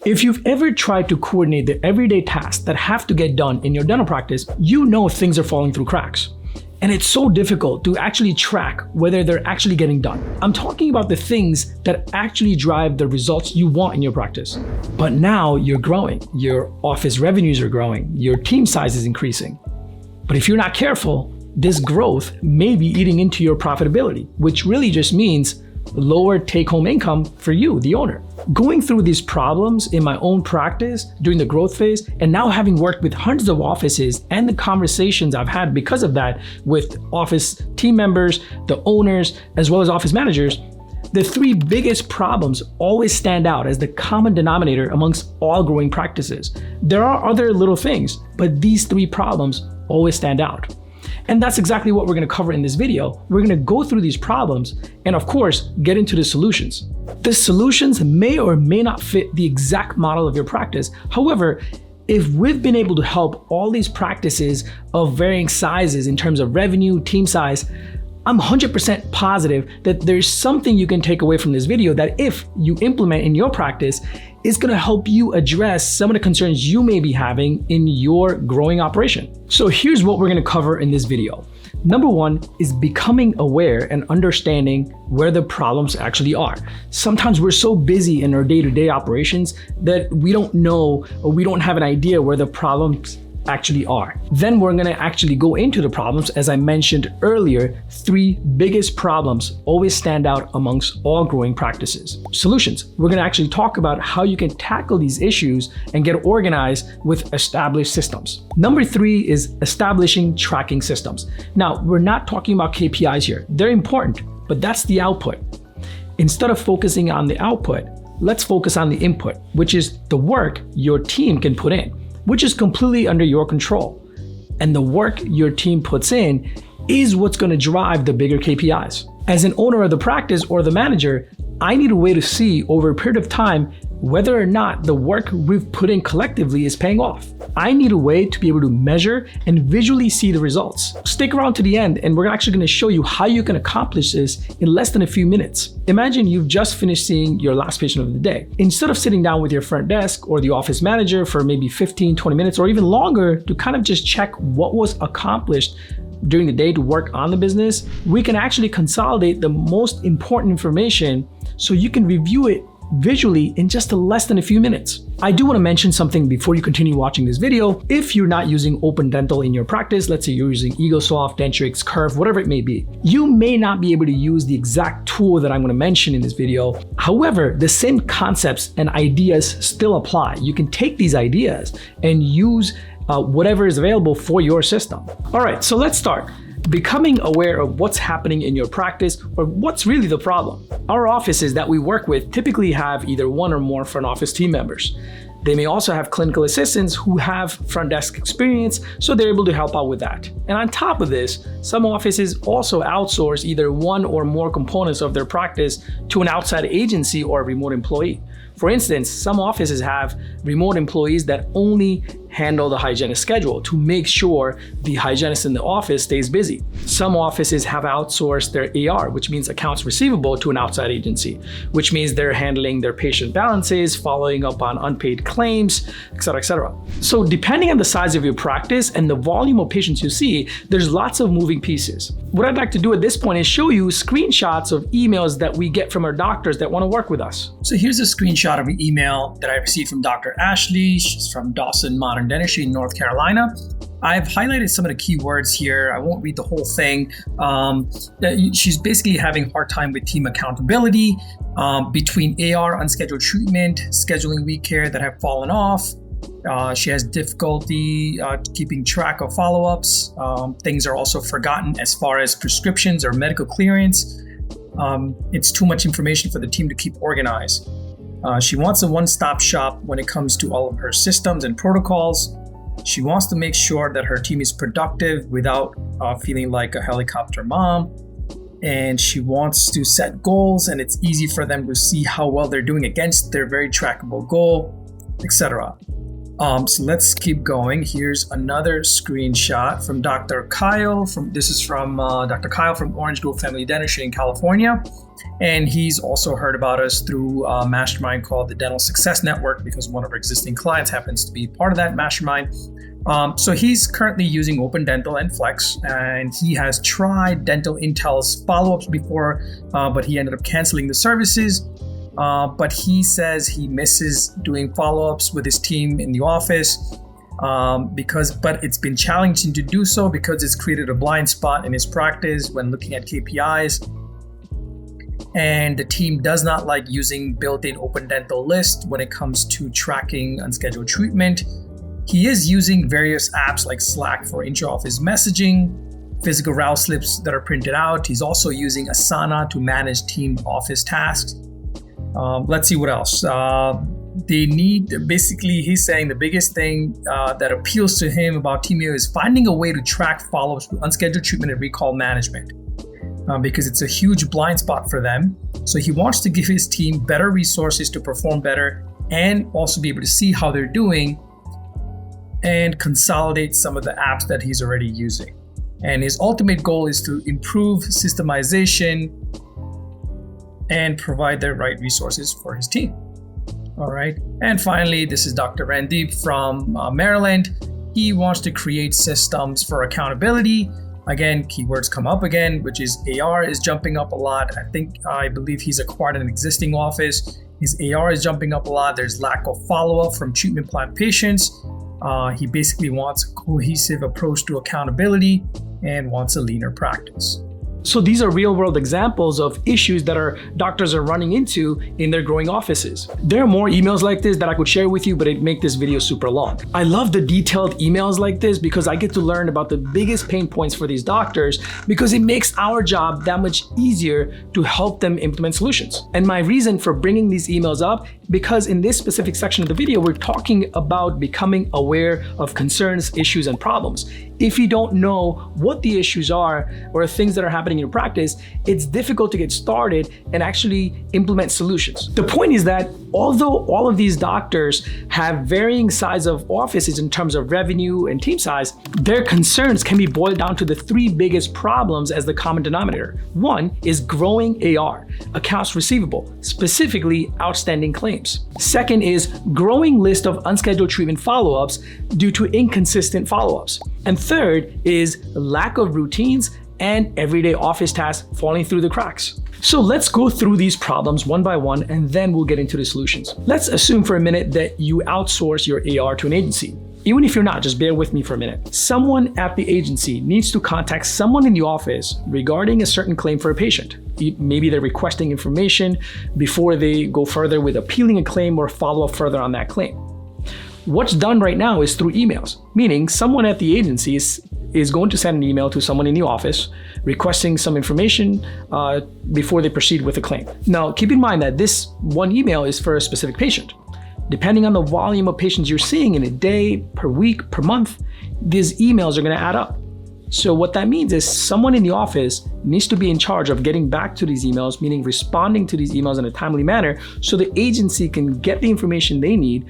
If you've ever tried to coordinate the everyday tasks that have to get done in your dental practice, you know things are falling through cracks. And it's so difficult to actually track whether they're actually getting done. I'm talking about the things that actually drive the results you want in your practice. But now you're growing, your office revenues are growing, your team size is increasing. But if you're not careful, this growth may be eating into your profitability, which really just means lower take-home income for you, the owner. Going through these problems in my own practice during the growth phase, and now having worked with hundreds of offices and the conversations I've had because of that with office team members, the owners, as well as office managers, the three biggest problems always stand out as the common denominator amongst all growing practices. There are other little things, but these three problems always stand out. And that's exactly what we're going to cover in this video. We're going to go through these problems and, of course, get into the solutions. The solutions may or may not fit the exact model of your practice. However, if we've been able to help all these practices of varying sizes in terms of revenue, team size, I'm 100% positive that there's something you can take away from this video that if you implement in your practice, is going to help you address some of the concerns you may be having in your growing operation. So here's what we're going to cover in this video. Number one is becoming aware and understanding where the problems actually are. Sometimes we're so busy in our day-to-day operations that we don't know or we don't have an idea where the problems actually are. Then we're going to actually go into the problems. As I mentioned earlier, three biggest problems always stand out amongst all growing practices. Solutions. We're going to actually talk about how you can tackle these issues and get organized with established systems. Number three is establishing tracking systems. Now, we're not talking about KPIs here. They're important, but that's the output. Instead of focusing on the output, let's focus on the input, which is the work your team can put in, which is completely under your control. And the work your team puts in is what's going to drive the bigger KPIs. As an owner of the practice or the manager, I need a way to see over a period of time whether or not the work we've put in collectively is paying off. I need a way to be able to measure and visually see the results. Stick around to the end and we're actually going to show you how you can accomplish this in less than a few minutes. Imagine you've just finished seeing your last patient of the day. Instead of sitting down with your front desk or the office manager for maybe 15, 20 minutes or even longer to kind of just check what was accomplished during the day to work on the business, we can actually consolidate the most important information so you can review it visually in just less than a few minutes. I do want to mention something before you continue watching this video. If you're not using Open Dental in your practice, let's say you're using EgoSoft, Dentrix, Curve, whatever it may be, you may not be able to use the exact tool that I'm going to mention in this video. However, the same concepts and ideas still apply. You can take these ideas and use whatever is available for your system. All right, so let's start. Becoming aware of what's happening in your practice or what's really the problem. Our offices that we work with typically have either one or more front office team members. They may also have clinical assistants who have front desk experience, so they're able to help out with that. And on top of this, some offices also outsource either one or more components of their practice to an outside agency or a remote employee. For instance, some offices have remote employees that only handle the hygienist schedule to make sure the hygienist in the office stays busy. Some offices have outsourced their AR, which means accounts receivable, to an outside agency, which means they're handling their patient balances, following up on unpaid claims, etc., etc. So depending on the size of your practice and the volume of patients you see, there's lots of moving pieces. What I'd like to do at this point is show you screenshots of emails that we get from our doctors that want to work with us. So here's a screenshot of an email that I received from Dr. Ashley. She's from Dawson Modern Dentistry in North Carolina. I've highlighted some of the key words here. I won't read the whole thing. She's basically having a hard time with team accountability between AR, unscheduled treatment, scheduling week care that have fallen off. She has difficulty keeping track of follow-ups. Things are also forgotten as far as prescriptions or medical clearance. It's too much information for the team to keep organized. She wants a one-stop shop when it comes to all of her systems and protocols. She wants to make sure that her team is productive without feeling like a helicopter mom. And she wants to set goals, and it's easy for them to see how well they're doing against their very trackable goal, etc. So let's keep going. Here's another screenshot from Dr. Kyle. This is from Dr. Kyle from Orange Grove Family Dentistry in California. And he's also heard about us through a mastermind called the Dental Success Network, because one of our existing clients happens to be part of that mastermind. So he's currently using Open Dental and Flex, and he has tried Dental Intel's follow-ups before, but he ended up canceling the services. But he says he misses doing follow-ups with his team in the office but it's been challenging to do so because it's created a blind spot in his practice when looking at KPIs. And the team does not like using built-in Open Dental list when it comes to tracking unscheduled treatment. He is using various apps like Slack for intra-office messaging, physical route slips that are printed out. He's also using Asana to manage team office tasks. Let's see what else. He's saying the biggest thing that appeals to him about Teamio is finding a way to track follow-ups with unscheduled treatment and recall management. Because it's a huge blind spot for them. So he wants to give his team better resources to perform better and also be able to see how they're doing and consolidate some of the apps that he's already using. And his ultimate goal is to improve systemization and provide the right resources for his team. All right. And finally, this is Dr. Randeep from Maryland. He wants to create systems for accountability. Again, keywords come up again, which is AR is jumping up a lot. I believe he's acquired an existing office. His AR is jumping up a lot. There's lack of follow-up from treatment plan patients. He basically wants a cohesive approach to accountability and wants a leaner practice. So these are real-world examples of issues that our doctors are running into in their growing offices. There are more emails like this that I could share with you, but it'd make this video super long. I love the detailed emails like this because I get to learn about the biggest pain points for these doctors, because it makes our job that much easier to help them implement solutions. And my reason for bringing these emails up, because in this specific section of the video, we're talking about becoming aware of concerns, issues, and problems. If you don't know what the issues are or things that are happening in your practice, it's difficult to get started and actually implement solutions. The point is that although all of these doctors have varying size of offices in terms of revenue and team size, their concerns can be boiled down to the three biggest problems as the common denominator. One is growing AR, accounts receivable, specifically outstanding claims. Second is growing list of unscheduled treatment follow-ups due to inconsistent follow-ups. And third is lack of routines and everyday office tasks falling through the cracks. So let's go through these problems one by one, and then we'll get into the solutions. Let's assume for a minute that you outsource your AR to an agency. Even if you're not, just bear with me for a minute. Someone at the agency needs to contact someone in the office regarding a certain claim for a patient. Maybe they're requesting information before they go further with appealing a claim or follow up further on that claim. What's done right now is through emails, meaning someone at the agency is going to send an email to someone in the office requesting some information before they proceed with a claim. Now, keep in mind that this one email is for a specific patient. Depending on the volume of patients you're seeing in a day, per week, per month, these emails are going to add up. So what that means is someone in the office needs to be in charge of getting back to these emails, meaning responding to these emails in a timely manner so the agency can get the information they need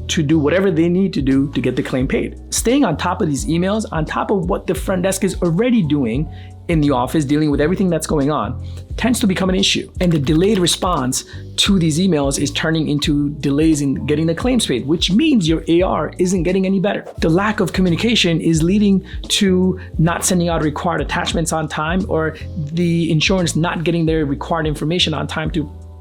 to do whatever they need to do to get the claim paid. Staying on top of these emails, on top of what the front desk is already doing in the office, dealing with everything that's going on, tends to become an issue. And the delayed response to these emails is turning into delays in getting the claims paid, which means your AR isn't getting any better. The lack of communication is leading to not sending out required attachments on time, or the insurance not getting their required information on time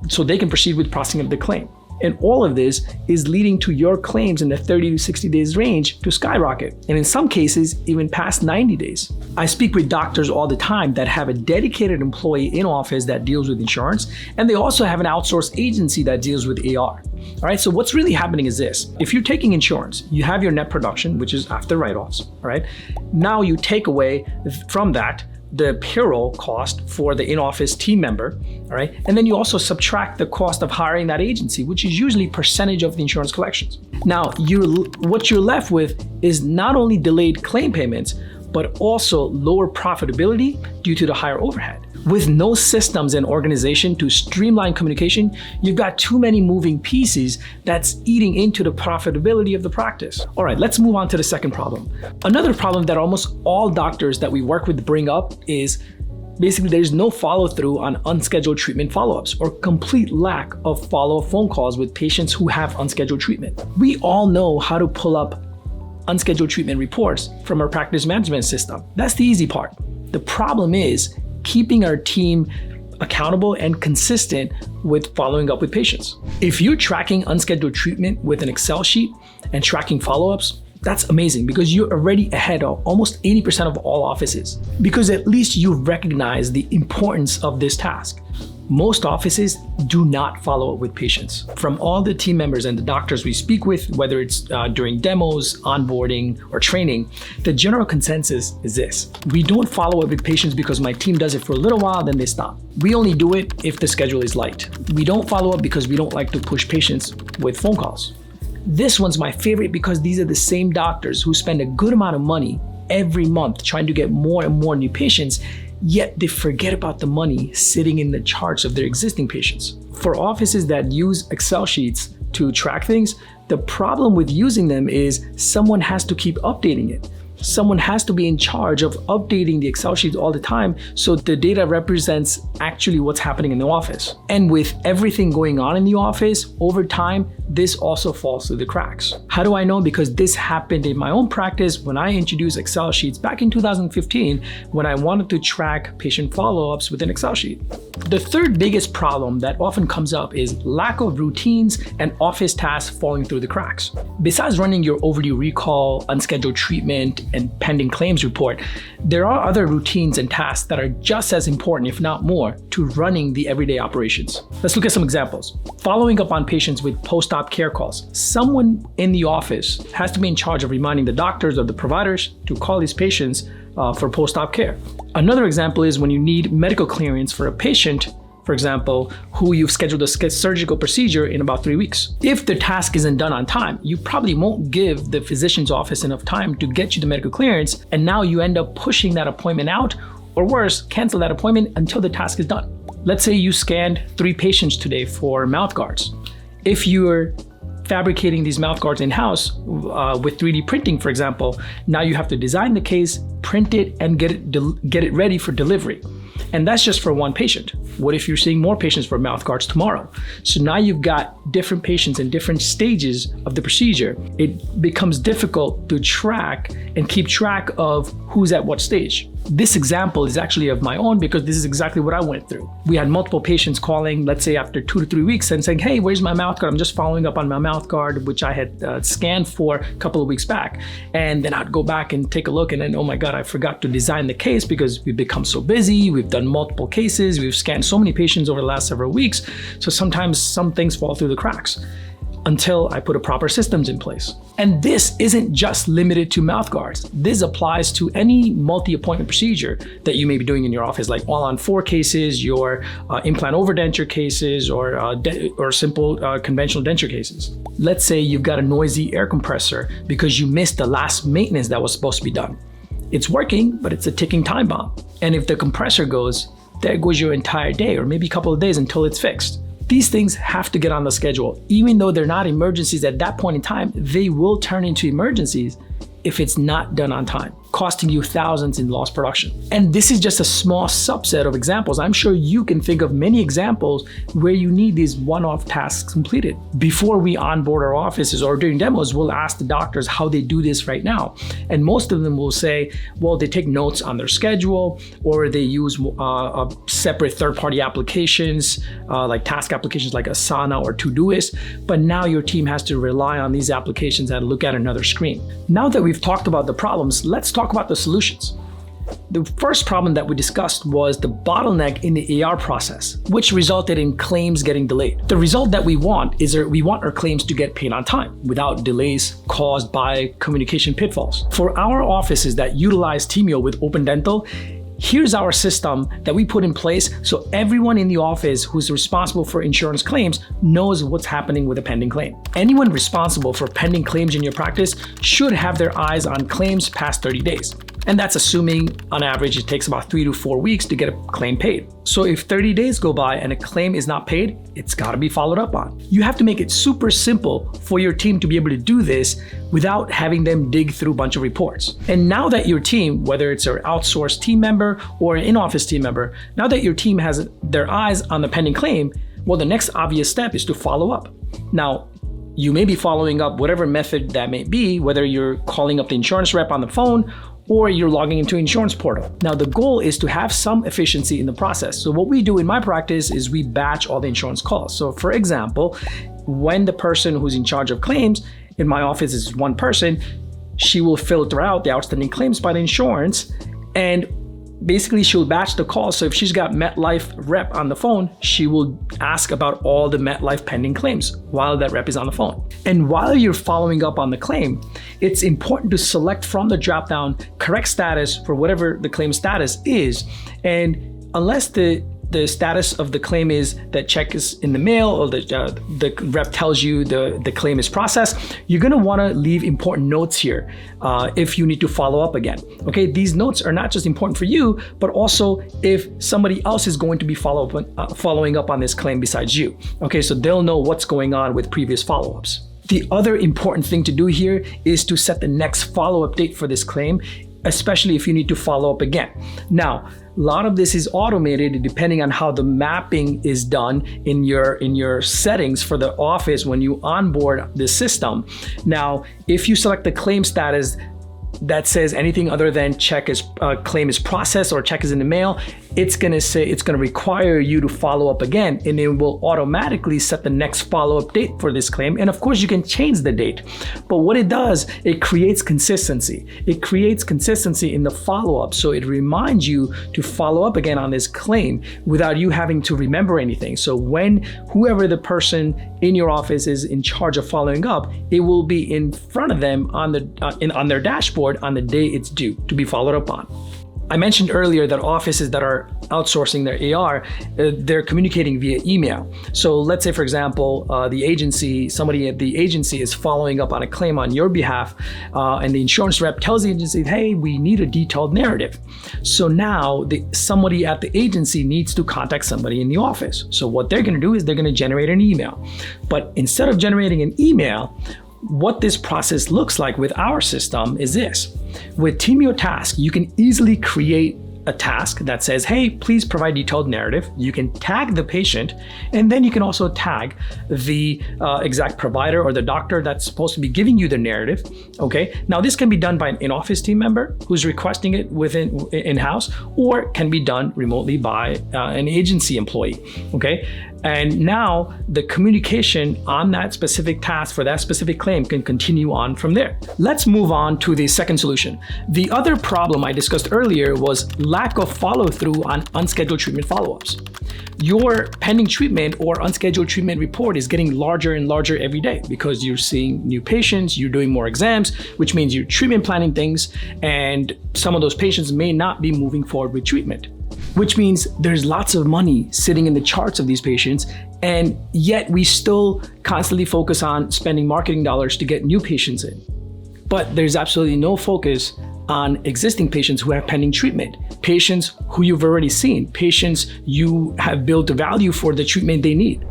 so they can proceed with processing of the claim. And all of this is leading to your claims in the 30 to 60 days range to skyrocket, and in some cases, even past 90 days. I speak with doctors all the time that have a dedicated employee in office that deals with insurance, and they also have an outsourced agency that deals with AR. All right, so what's really happening is this. If you're taking insurance, you have your net production, which is after write-offs, all right? Now you take away from that the payroll cost for the in-office team member, all right? And then you also subtract the cost of hiring that agency, which is usually percentage of the insurance collections. Now, what you're left with is not only delayed claim payments, but also lower profitability due to the higher overhead. With no systems and organization to streamline communication, you've got too many moving pieces that's eating into the profitability of the practice. All right, let's move on to the second problem. Another problem that almost all doctors that we work with bring up is basically there's no follow-through on unscheduled treatment follow-ups or complete lack of follow-up phone calls with patients who have unscheduled treatment. We all know how to pull up unscheduled treatment reports from our practice management system. That's the easy part. The problem is keeping our team accountable and consistent with following up with patients. If you're tracking unscheduled treatment with an Excel sheet and tracking follow-ups, that's amazing because you're already ahead of almost 80% of all offices, because at least you recognize the importance of this task. Most offices do not follow up with patients. From all the team members and the doctors we speak with, whether it's during demos, onboarding, or training, the general consensus is this: we don't follow up with patients because my team does it for a little while, then they stop. We only do it if the schedule is light. We don't follow up because we don't like to push patients with phone calls. This one's my favorite because these are the same doctors who spend a good amount of money every month trying to get more and more new patients, yet they forget about the money sitting in the charts of their existing patients. For offices that use Excel sheets to track things, the problem with using them is someone has to keep updating it. Someone has to be in charge of updating the Excel sheets all the time so the data represents actually what's happening in the office. And with everything going on in the office, over time, this also falls through the cracks. How do I know? Because this happened in my own practice when I introduced Excel sheets back in 2015 when I wanted to track patient follow-ups with an Excel sheet. The third biggest problem that often comes up is lack of routines and office tasks falling through the cracks. Besides running your overdue recall, unscheduled treatment, and pending claims report, there are other routines and tasks that are just as important, if not more, to running the everyday operations. Let's look at some examples. Following up on patients with post-op care calls. Someone in the office has to be in charge of reminding the doctors or the providers to call these patients for post-op care. Another example is when you need medical clearance for a patient, for example, who you've scheduled a surgical procedure in about 3 weeks. If the task isn't done on time, you probably won't give the physician's office enough time to get you the medical clearance, and now you end up pushing that appointment out, or worse, cancel that appointment until the task is done. Let's say you scanned 3 patients today for mouth guards. If you're fabricating these mouth guards in-house with 3D printing, for example, now you have to design the case, print it, and get it ready for delivery. And that's just for one patient. What if you're seeing more patients for mouth guards tomorrow? So now you've got different patients in different stages of the procedure. It becomes difficult to track and keep track of who's at what stage. This example is actually of my own because this is exactly what I went through. We had multiple patients calling, let's say after 2 to 3 weeks, and saying, hey, where's my mouth guard? I'm just following up on my mouth guard, which I had scanned for a couple of weeks back. And then I'd go back and take a look and then, oh my God, I forgot to design the case because we've become so busy. We've done multiple cases. We've scanned so many patients over the last several weeks. So sometimes some things fall through the cracks until I put a proper systems in place. And this isn't just limited to mouth guards. This applies to any multi-appointment procedure that you may be doing in your office, like all-on-4 cases, your implant overdenture cases, or simple conventional denture cases. Let's say you've got a noisy air compressor because you missed the last maintenance that was supposed to be done. It's working, but it's a ticking time bomb. And if the compressor goes, there goes your entire day, or maybe a couple of days until it's fixed. These things have to get on the schedule. Even though they're not emergencies at that point in time, they will turn into emergencies if it's not done on time, costing you thousands in lost production. And this is just a small subset of examples. I'm sure you can think of many examples where you need these one-off tasks completed. Before we onboard our offices or during demos, we'll ask the doctors how they do this right now. And most of them will say, well, they take notes on their schedule, or they use separate third-party applications, like task applications like Asana or Todoist. But now your team has to rely on these applications and look at another screen. Now that we've talked about the problems, let's talk about the solutions. The first problem that we discussed was the bottleneck in the AR process, which resulted in claims getting delayed. The result that we want is we want our claims to get paid on time without delays caused by communication pitfalls. For our offices that utilize Teamio with Open Dental, here's our system that we put in place so everyone in the office who's responsible for insurance claims knows what's happening with a pending claim. Anyone responsible for pending claims in your practice should have their eyes on claims past 30 days. And that's assuming on average it takes about 3 to 4 weeks to get a claim paid. So if 30 days go by and a claim is not paid, it's gotta be followed up on. You have to make it super simple for your team to be able to do this without having them dig through a bunch of reports. And now that your team, whether it's an outsourced team member or an in-office team member, now that your team has their eyes on the pending claim, well, the next obvious step is to follow up. Now, you may be following up whatever method that may be, whether you're calling up the insurance rep on the phone or you're logging into insurance portal. Now, the goal is to have some efficiency in the process. So what we do in my practice is we batch all the insurance calls. So for example, when the person who's in charge of claims in my office is one person, she will filter out the outstanding claims by the insurance, and basically she'll batch the calls. So if she's got MetLife rep on the phone, she will ask about all the MetLife pending claims while that rep is on the phone. And while you're following up on the claim, it's important to select from the dropdown correct status for whatever the claim status is. And unless the status of the claim is that check is in the mail, or the rep tells you the claim is processed, you're gonna wanna leave important notes here if you need to follow up again. Okay, these notes are not just important for you, but also if somebody else is going to be following up on this claim besides you. Okay, so they'll know what's going on with previous follow-ups. The other important thing to do here is to set the next follow-up date for this claim, especially if you need to follow up again. Now, a lot of this is automated depending on how the mapping is done in your settings for the office when you onboard the system. Now, if you select the claim status that says anything other than claim is processed or check is in the mail, it's gonna require you to follow up again, and it will automatically set the next follow-up date for this claim. And of course you can change the date, but what it does, it creates consistency. It creates consistency in the follow-up, so it reminds you to follow up again on this claim without you having to remember anything. So when whoever the person in your office is in charge of following up, it will be in front of them on their dashboard on the day it's due to be followed up on. I mentioned earlier that offices that are outsourcing their AR, they're communicating via email. So let's say, for example, somebody at the agency is following up on a claim on your behalf, and the insurance rep tells the agency, hey, we need a detailed narrative. So now somebody at the agency needs to contact somebody in the office. So what they're gonna do is they're gonna generate an email. But instead of generating an email, what this process looks like with our system is this. With Teamio Task, you can easily create a task that says, hey, please provide detailed narrative. You can tag the patient, and then you can also tag the exact provider or the doctor that's supposed to be giving you the narrative. Okay, now this can be done by an in-office team member who's requesting it in-house, or can be done remotely by an agency employee. Okay, and now the communication on that specific task for that specific claim can continue on from there. Let's move on to the second solution. The other problem I discussed earlier was lack of follow-through on unscheduled treatment follow-ups. Your pending treatment or unscheduled treatment report is getting larger and larger every day because you're seeing new patients, you're doing more exams, which means you're treatment planning things, and some of those patients may not be moving forward with treatment, which means there's lots of money sitting in the charts of these patients, and yet we still constantly focus on spending marketing dollars to get new patients in. But there's absolutely no focus on existing patients who have pending treatment, patients who you've already seen, patients you have built a value for the treatment they need.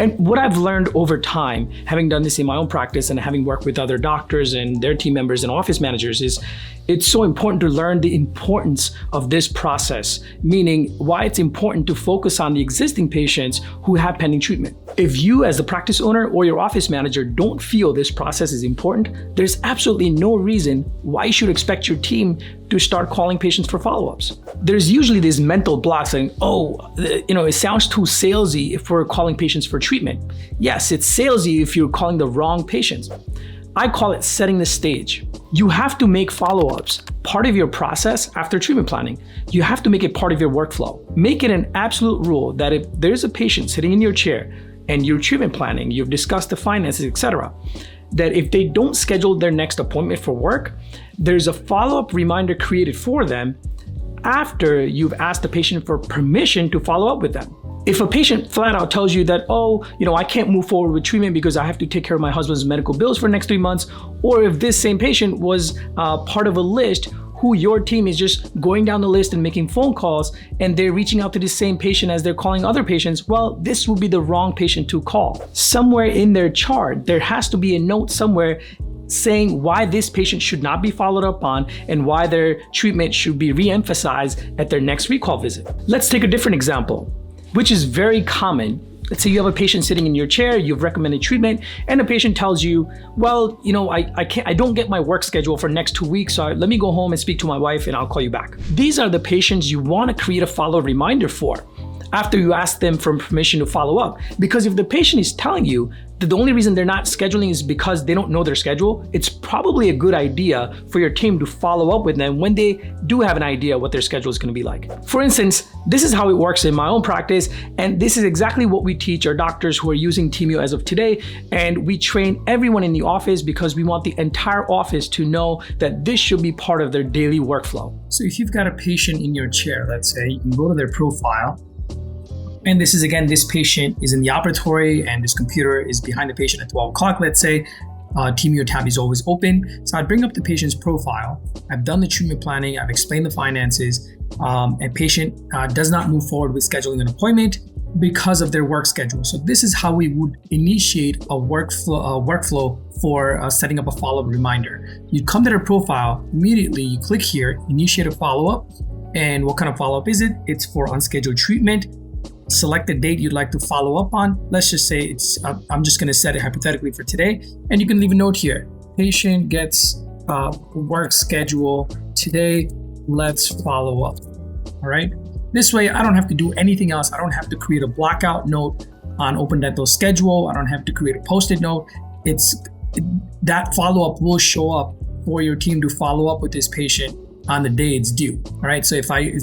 And what I've learned over time, having done this in my own practice and having worked with other doctors and their team members and office managers, is it's so important to learn the importance of this process, meaning why it's important to focus on the existing patients who have pending treatment. If you as the practice owner or your office manager don't feel this process is important, there's absolutely no reason why you should expect your team to start calling patients for follow-ups. There's usually this mental block saying, it sounds too salesy if we're calling patients for treatment. Yes, it's salesy if you're calling the wrong patients. I call it setting the stage. You have to make follow-ups part of your process after treatment planning. You have to make it part of your workflow. Make it an absolute rule that if there's a patient sitting in your chair and you're treatment planning, you've discussed the finances, etc., that if they don't schedule their next appointment for work, there's a follow-up reminder created for them after you've asked the patient for permission to follow up with them. If a patient flat out tells you that, I can't move forward with treatment because I have to take care of my husband's medical bills for the next 3 months, or if this same patient was part of a list who your team is just going down the list and making phone calls and they're reaching out to the same patient as they're calling other patients, well, this would be the wrong patient to call. Somewhere in their chart, there has to be a note somewhere saying why this patient should not be followed up on and why their treatment should be re-emphasized at their next recall visit. Let's take a different example, which is very common. Let's say you have a patient sitting in your chair, you've recommended treatment, and the patient tells you, well, I don't get my work schedule for next 2 weeks, so let me go home and speak to my wife and I'll call you back. These are the patients you want to create a follow-up reminder for after you ask them for permission to follow up. Because if the patient is telling you that the only reason they're not scheduling is because they don't know their schedule, it's probably a good idea for your team to follow up with them when they do have an idea what their schedule is going to be like. For instance, this is how it works in my own practice, and this is exactly what we teach our doctors who are using Teamio as of today, and we train everyone in the office because we want the entire office to know that this should be part of their daily workflow. So if you've got a patient in your chair, let's say, you can go to their profile. And this is, again, this patient is in the operatory and this computer is behind the patient at 12 o'clock, let's say. Teamio tab is always open. So I'd bring up the patient's profile. I've done the treatment planning. I've explained the finances. And patient does not move forward with scheduling an appointment because of their work schedule. So this is how we would initiate a workflow for setting up a follow-up reminder. You come to their profile, immediately you click here, initiate a follow-up. And what kind of follow-up is it? It's for unscheduled treatment. Select the date you'd like to follow up on. Let's just say I'm just going to set it hypothetically for today. And you can leave a note here. Patient gets work schedule today. Let's follow up. All right. This way, I don't have to do anything else. I don't have to create a blackout note on Open Dental schedule. I don't have to create a post-it note. That follow-up will show up for your team to follow up with this patient on the day it's due. All right. So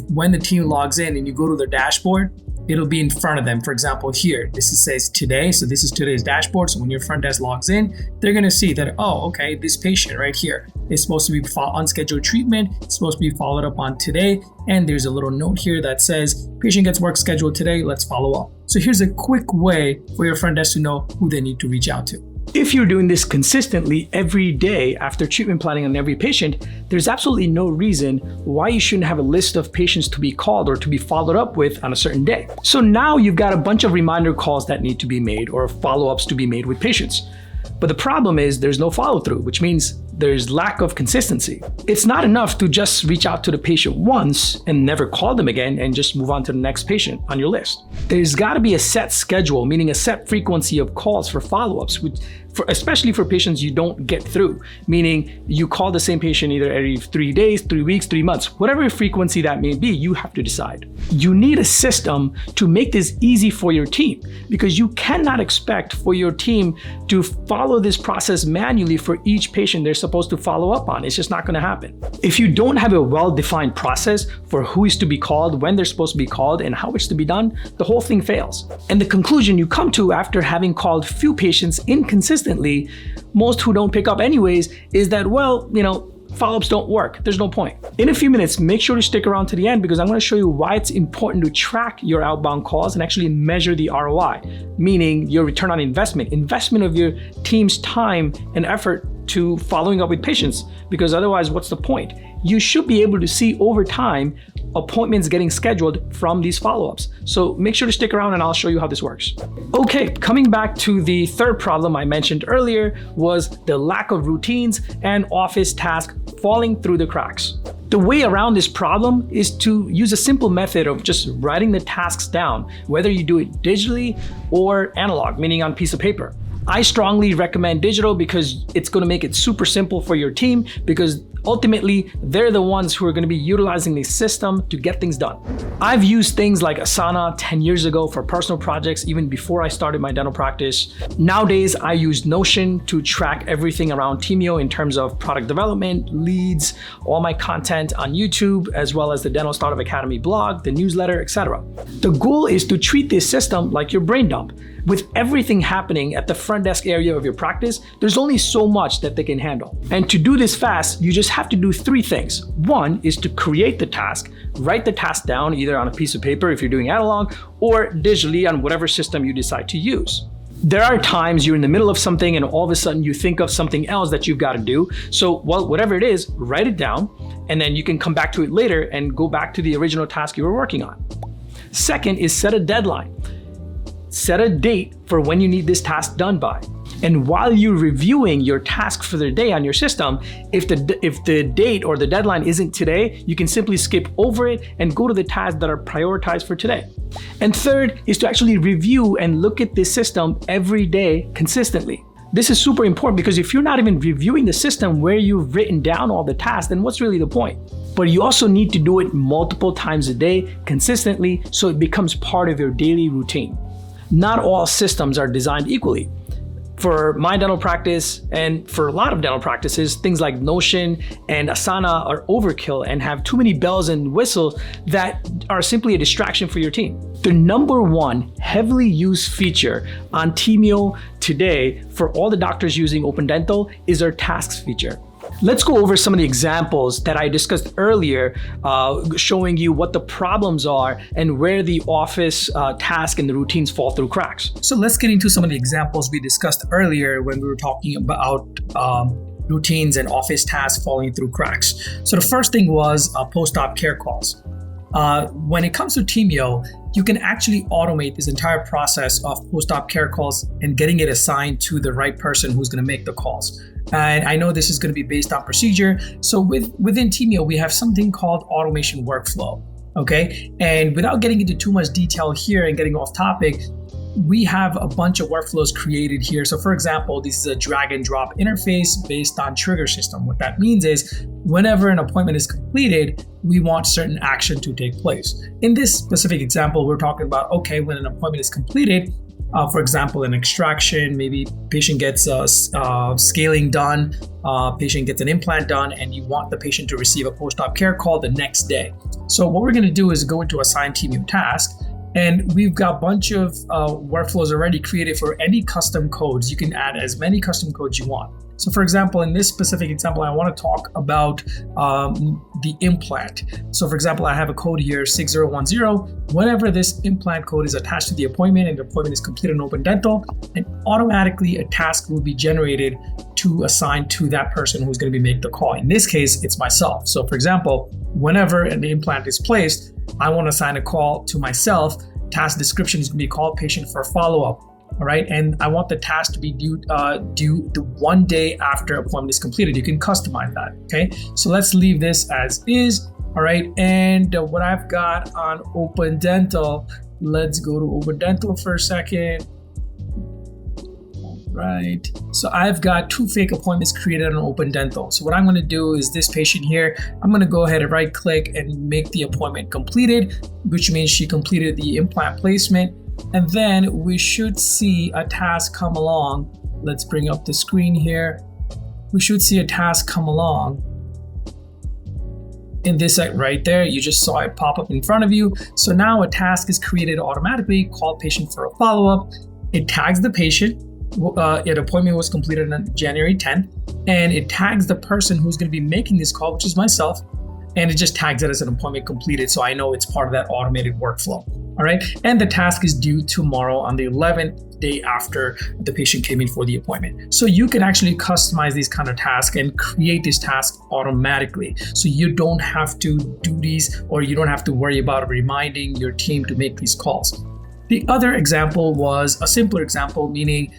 when the team logs in and you go to their dashboard, it'll be in front of them. For example, here, says today. So this is today's dashboard. So when your front desk logs in, they're going to see that, oh, okay, this patient right here is supposed to be unscheduled treatment. It's supposed to be followed up on today. And there's a little note here that says, patient gets work scheduled today. Let's follow up. So here's a quick way for your front desk to know who they need to reach out to. If you're doing this consistently every day after treatment planning on every patient, there's absolutely no reason why you shouldn't have a list of patients to be called or to be followed up with on a certain day. So now you've got a bunch of reminder calls that need to be made or follow-ups to be made with patients. But the problem is there's no follow-through, which means there's lack of consistency. It's not enough to just reach out to the patient once and never call them again and just move on to the next patient on your list. There's got to be a set schedule, meaning a set frequency of calls for follow-ups, especially for patients you don't get through, meaning you call the same patient either every 3 days, 3 weeks, 3 months, whatever frequency that may be, you have to decide. You need a system to make this easy for your team because you cannot expect for your team to follow this process manually for each patient they're supposed to follow up on. It's just not going to happen. If you don't have a well-defined process for who is to be called, when they're supposed to be called, and how it's to be done, the whole thing fails. And the conclusion you come to after having called few patients inconsistently, most who don't pick up anyways, is that, well, follow-ups don't work. There's no point. In a few minutes, make sure to stick around to the end because I'm going to show you why it's important to track your outbound calls and actually measure the ROI, meaning your return on investment of your team's time and effort to following up with patients, because otherwise, what's the point? You should be able to see over time appointments getting scheduled from these follow-ups. So make sure to stick around and I'll show you how this works. Okay, coming back to the third problem I mentioned earlier was the lack of routines and office tasks falling through the cracks. The way around this problem is to use a simple method of just writing the tasks down, whether you do it digitally or analog, meaning on a piece of paper. I strongly recommend digital because it's going to make it super simple for your team because ultimately they're the ones who are going to be utilizing the system to get things done. I've used things like Asana 10 years ago for personal projects even before I started my dental practice. Nowadays, I use Notion to track everything around Teamio in terms of product development, leads, all my content on YouTube, as well as the Dental Startup Academy blog, the newsletter, etc. The goal is to treat this system like your brain dump. With everything happening at the front desk area of your practice, there's only so much that they can handle. And to do this fast, you just have to do 3 things. One is to create the task, write the task down either on a piece of paper if you're doing analog or digitally on whatever system you decide to use. There are times you're in the middle of something and all of a sudden you think of something else that you've got to do. So, well, whatever it is, write it down, and then you can come back to it later and go back to the original task you were working on. Second is set a deadline. Set a date for when you need this task done by. And while you're reviewing your task for the day on your system, if the date or the deadline isn't today, you can simply skip over it and go to the tasks that are prioritized for today. And third is to actually review and look at this system every day consistently. This is super important because if you're not even reviewing the system where you've written down all the tasks, then what's really the point? But you also need to do it multiple times a day consistently so it becomes part of your daily routine. Not all systems are designed equally. For my dental practice and for a lot of dental practices, things like Notion and Asana are overkill and have too many bells and whistles that are simply a distraction for your team. The number one heavily used feature on Teamio today for all the doctors using Open Dental is our tasks feature. Let's go over some of the examples that I discussed earlier, showing you what the problems are and where the office task and the routines fall through cracks. So let's get into some of the examples we discussed earlier when we were talking about routines and office tasks falling through cracks. So the first thing was post-op care calls. When it comes to Teamio, you can actually automate this entire process of post-op care calls and getting it assigned to the right person who's going to make the calls. And I know this is going to be based on procedure. So within Teamio, we have something called automation workflow. Okay. And without getting into too much detail here and getting off topic, we have a bunch of workflows created here. So for example, this is a drag and drop interface based on trigger system. What that means is whenever an appointment is completed, we want certain action to take place. In this specific example, we're talking about, okay, when an appointment is completed, for example, an extraction, maybe patient gets scaling done, patient gets an implant done, and you want the patient to receive a post-op care call the next day. So what we're going to do is go into assign Teamio task, and we've got a bunch of workflows already created for any custom codes. You can add as many custom codes you want. So for example, in this specific example, I want to talk about the implant. So for example, I have a code here, 6010. Whenever this implant code is attached to the appointment and the appointment is completed in Open Dental, and automatically a task will be generated to assign to that person who's going to be making the call. In this case, it's myself. So for example, whenever an implant is placed, I want to assign a call to myself. Task description is going to be call patient for follow-up. All right, and I want the task to be due the 1 day after appointment is completed. You can customize that. Okay, so let's leave this as is. All right, and what I've got on Open Dental, let's go to Open Dental for a second. All right, so I've got 2 fake appointments created on Open Dental. So what I'm going to do is this patient here, I'm going to go ahead and right click and make the appointment completed, which means she completed the implant placement. And then we should see a task come along. Let's bring up the screen here. We should see a task come along. In this right there, you just saw it pop up in front of you. So now a task is created automatically, call patient for a follow-up. It tags the patient. An appointment was completed on January 10th. And it tags the person who's going to be making this call, which is myself. And it just tags it as an appointment completed, so I know it's part of that automated workflow. All right, and the task is due tomorrow on the 11th day after the patient came in for the appointment. So you can actually customize these kind of tasks and create these tasks automatically. So you don't have to do these, or you don't have to worry about reminding your team to make these calls. The other example was a simpler example, meaning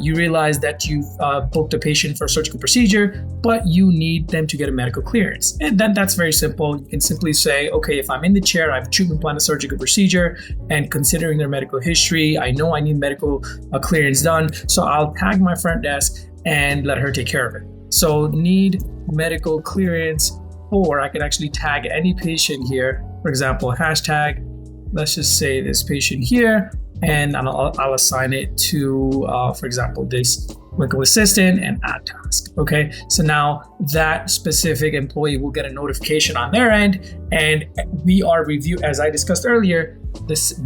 you realize that you've booked a patient for a surgical procedure, but you need them to get a medical clearance. And then that's very simple. You can simply say, okay, if I'm in the chair, I have a treatment plan, a surgical procedure, and considering their medical history, I know I need medical clearance done. So I'll tag my front desk and let her take care of it. So need medical clearance, or I can actually tag any patient here. For example, hashtag, let's just say this patient here, and I'll assign it to, for example, this medical assistant and add task. Okay, so now that specific employee will get a notification on their end, and we are as I discussed earlier,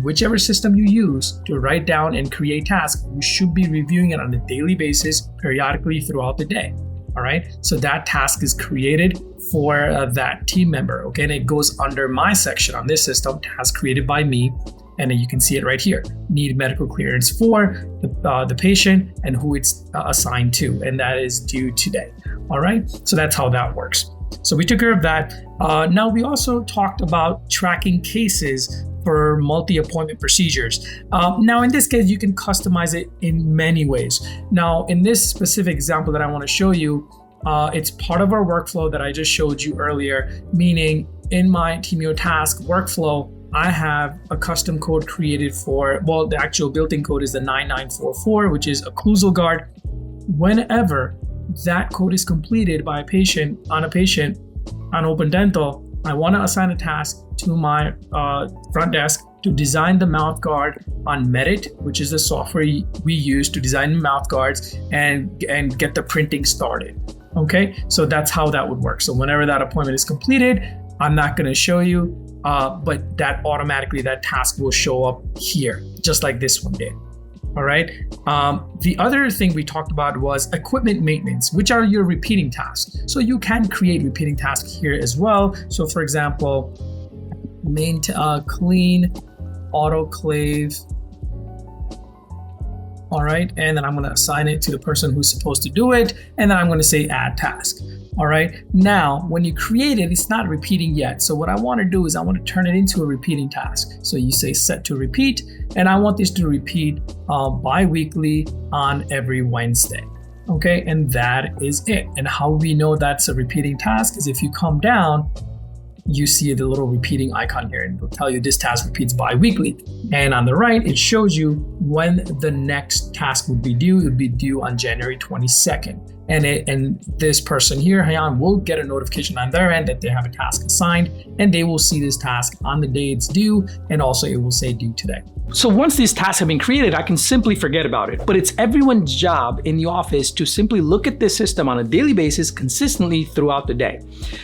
whichever system you use to write down and create tasks, you should be reviewing it on a daily basis, periodically throughout the day. All right, so that task is created for that team member, okay, and it goes under my section on this system, task created by me, And then you can see it right here. Need medical clearance for the patient and who it's assigned to, and that is due today. All right, so that's how that works. So we took care of that. Now we also talked about tracking cases for multi-appointment procedures. Now in this case, you can customize it in many ways. Now in this specific example that I want to show you, it's part of our workflow that I just showed you earlier, meaning in my Teamio task workflow, I have a custom code created for, well, the actual built-in code is the 9944, which is occlusal guard. Whenever that code is completed by a patient on Open Dental, I want to assign a task to my front desk to design the mouth guard on Medit, which is the software we use to design mouth guards and get the printing started. Okay, so that's how that would work. So whenever that appointment is completed, I'm not going to show you, but that automatically that task will show up here, just like this one did. All right. The other thing we talked about was equipment maintenance, which are your repeating tasks. So you can create repeating tasks here as well. So for example, clean autoclave. All right. And then I'm going to assign it to the person who's supposed to do it. And then I'm going to say add task. All right. Now, when you create it, it's not repeating yet. So what I want to do is I want to turn it into a repeating task. So you say set to repeat, and I want this to repeat bi-weekly on every Wednesday. Okay. And that is it. And how we know that's a repeating task is if you come down, you see the little repeating icon here, and it'll tell you this task repeats bi-weekly. And on the right, it shows you when the next task would be due. It would be due on January 22nd. And this person here, Hayan, will get a notification on their end that they have a task assigned, and they will see this task on the day it's due, and also it will say due today. So once these tasks have been created, I can simply forget about it. But it's everyone's job in the office to simply look at this system on a daily basis consistently throughout the day.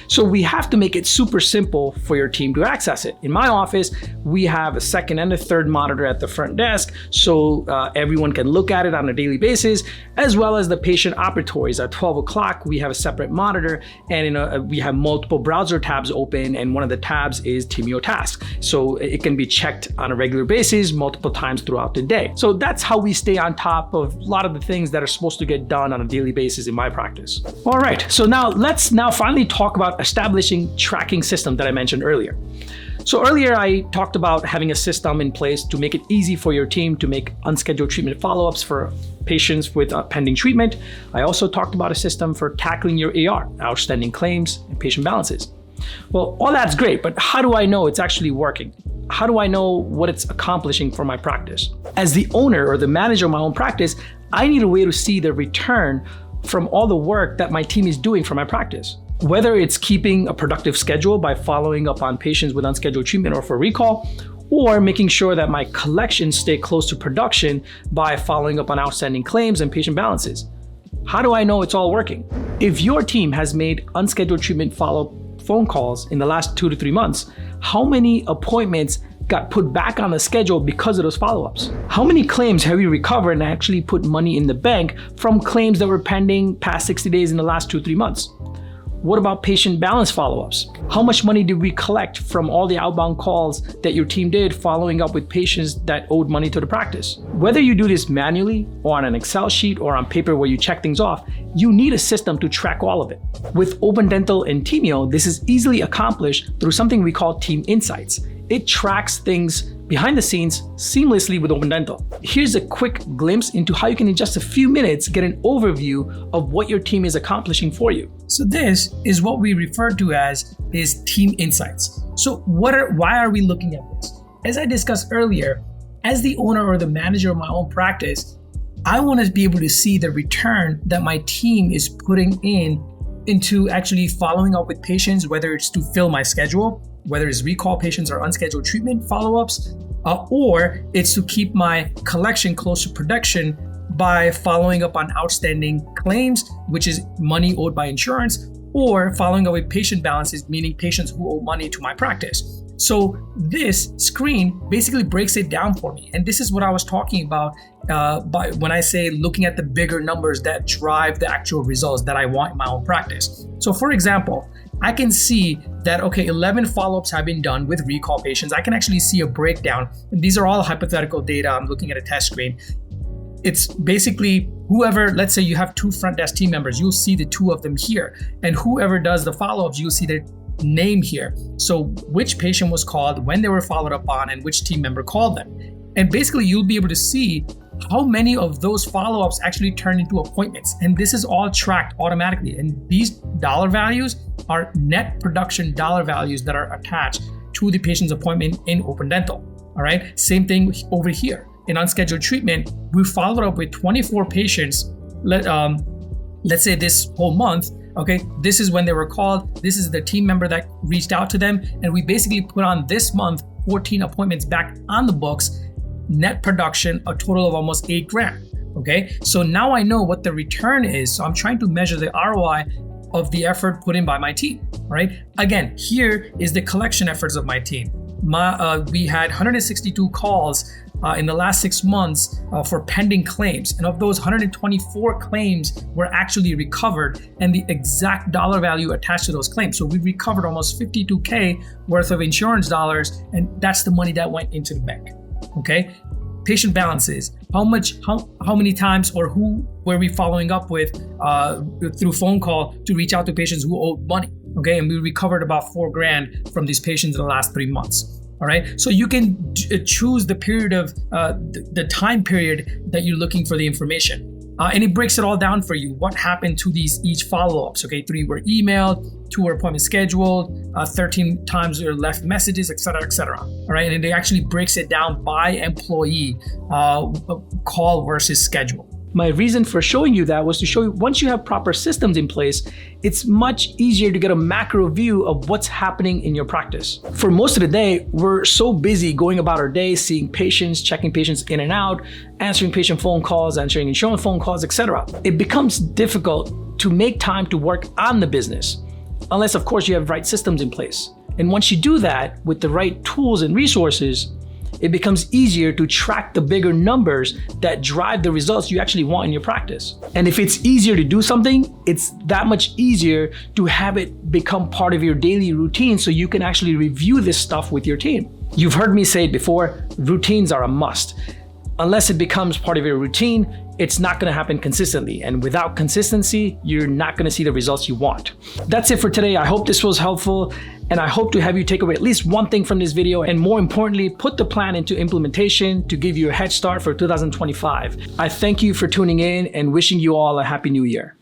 So we have to make it super simple for your team to access it. In my office, we have a second and a third monitor at the front desk, so everyone can look at it on a daily basis, as well as the patient operatories. At 12 o'clock, we have a separate monitor, and we have multiple browser tabs open, and one of the tabs is Teamio Task. So it can be checked on a regular basis, multiple times throughout the day. So that's how we stay on top of a lot of the things that are supposed to get done on a daily basis in my practice. All right, so let's finally talk about establishing tracking system that I mentioned earlier. So earlier I talked about having a system in place to make it easy for your team to make unscheduled treatment follow-ups for patients with pending treatment. I also talked about a system for tackling your AR, outstanding claims, and patient balances. Well, all that's great, but how do I know it's actually working? How do I know what it's accomplishing for my practice? As the owner or the manager of my own practice, I need a way to see the return from all the work that my team is doing for my practice. Whether it's keeping a productive schedule by following up on patients with unscheduled treatment or for recall, or making sure that my collections stay close to production by following up on outstanding claims and patient balances. How do I know it's all working? If your team has made unscheduled treatment follow-up phone calls in the last 2 to 3 months, how many appointments got put back on the schedule because of those follow-ups? How many claims have you recovered and actually put money in the bank from claims that were pending past 60 days in the last 2-3 months? What about patient balance follow-ups? How much money did we collect from all the outbound calls that your team did following up with patients that owed money to the practice? Whether you do this manually or on an Excel sheet or on paper where you check things off, you need a system to track all of it. With Open Dental and Teamio, this is easily accomplished through something we call Team Insights. It tracks things behind the scenes seamlessly with Open Dental. Here's a quick glimpse into how you can in just a few minutes get an overview of what your team is accomplishing for you. So this is what we refer to as is Team Insights. So why are we looking at this? As I discussed earlier, as the owner or the manager of my own practice, I want to be able to see the return that my team is putting into actually following up with patients, whether it's to fill my schedule, whether it's recall patients or unscheduled treatment follow-ups, or it's to keep my collection close to production by following up on outstanding claims, which is money owed by insurance, or following up with patient balances, meaning patients who owe money to my practice. So this screen basically breaks it down for me. And this is what I was talking about when I say looking at the bigger numbers that drive the actual results that I want in my own practice. So for example, I can see that, okay, 11 follow-ups have been done with recall patients. I can actually see a breakdown. And these are all hypothetical data. I'm looking at a test screen. It's basically whoever, let's say you have 2 front desk team members, you'll see the 2 of them here. And whoever does the follow-ups, you'll see their name here. So which patient was called, when they were followed up on, and which team member called them. And basically you'll be able to see how many of those follow-ups actually turn into appointments. And this is all tracked automatically. And these dollar values are net production dollar values that are attached to the patient's appointment in Open Dental. All right. Same thing over here. In unscheduled treatment, we followed up with 24 patients, let's say this whole month. Okay, this is when they were called. This is the team member that reached out to them. And we basically put on this month 14 appointments back on the books, net production, a total of almost $8,000. Okay, so now I know what the return is. So I'm trying to measure the ROI of the effort put in by my team. All right, again, here is the collection efforts of my team. We had 162 calls in the last 6 months for pending claims. And of those, 124 claims were actually recovered and the exact dollar value attached to those claims. So we recovered almost $52K worth of insurance dollars, and that's the money that went into the bank. Okay. Patient balances. How many times or who were we following up with through phone call to reach out to patients who owed money? Okay. And we recovered about $4,000 from these patients in the last 3 months. All right. So you can choose the period of the time period that you're looking for the information. And it breaks it all down for you. What happened to each follow-ups? Okay, 3 were emailed, 2 were appointment scheduled, 13 times were left messages, et cetera, et cetera. All right, and it actually breaks it down by employee, call versus schedule. My reason for showing you that was to show you once you have proper systems in place, it's much easier to get a macro view of what's happening in your practice. For most of the day, we're so busy going about our day, seeing patients, checking patients in and out, answering patient phone calls, answering insurance phone calls, etc. It becomes difficult to make time to work on the business, unless of course you have right systems in place. And once you do that with the right tools and resources, it becomes easier to track the bigger numbers that drive the results you actually want in your practice. And if it's easier to do something, it's that much easier to have it become part of your daily routine so you can actually review this stuff with your team. You've heard me say it before, routines are a must. Unless it becomes part of your routine, it's not gonna happen consistently. And without consistency, you're not gonna see the results you want. That's it for today. I hope this was helpful. And I hope to have you take away at least one thing from this video, and more importantly, put the plan into implementation to give you a head start for 2025. I thank you for tuning in and wishing you all a happy new year.